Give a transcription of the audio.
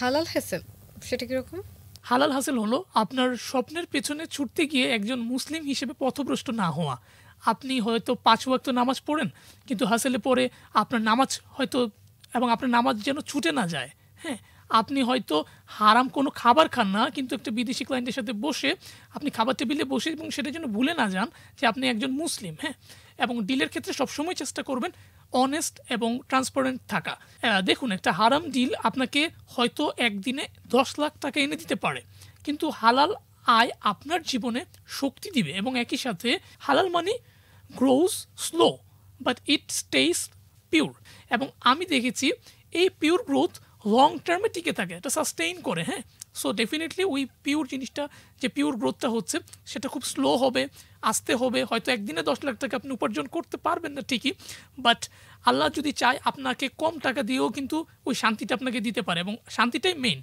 হালাল হেসেল সেটা কিরকম? হালাল হাসিল হলো আপনার স্বপ্নের পেছনে ছুটতে গিয়ে একজন মুসলিম হিসেবে পথভ্রষ্ট না হওয়া। আপনি হয়তো ৫ ওয়াক্ত নামাজ পড়েন, কিন্তু হাসিলে পড়ে আপনার নামাজ হয়তো, এবং আপনার নামাজ যেন ছুটে না যায়। হ্যাঁ, আপনি হয়তো হারাম কোনো খাবার খান না, কিন্তু একটা বিদেশি ক্লায়েন্টের সাথে বসে আপনি খাবার টেবিলে বসে, এবং সেটা যেন ভুলে না যান যে আপনি একজন মুসলিম। হ্যাঁ, এবং ডিলের ক্ষেত্রে সবসময় চেষ্টা করবেন অনেস্ট এবং ট্রান্সপারেন্ট থাকা। দেখুন, একটা হারাম ডিল আপনাকে হয়তো একদিনে 10 লাখ টাকা এনে দিতে পারে, কিন্তু হালাল আয় আপনার জীবনে শক্তি দিবে, এবং একই সাথে হালাল money grows slow but it stays pure. এবং আমি দেখেছি এই পিওর গ্রোথ লং টার্মে টিকে থাকে, এটা সাস্টেইন করে। হ্যাঁ, সো ডেফিনেটলি ওই পিওর জিনিসটা, যে পিওর গ্রোথটা হচ্ছে, সেটা খুব স্লো হবে, আসতে হবে। হয়তো একদিনে 10 লাখ টাকা আপনি উপার্জন করতে পারবেন না ঠিকই, বাট আল্লাহ যদি চায় আপনাকে কম টাকা দিয়েও কিন্তু ওই শান্তিটা আপনাকে দিতে পারে, এবং শান্তিটাই মেইন।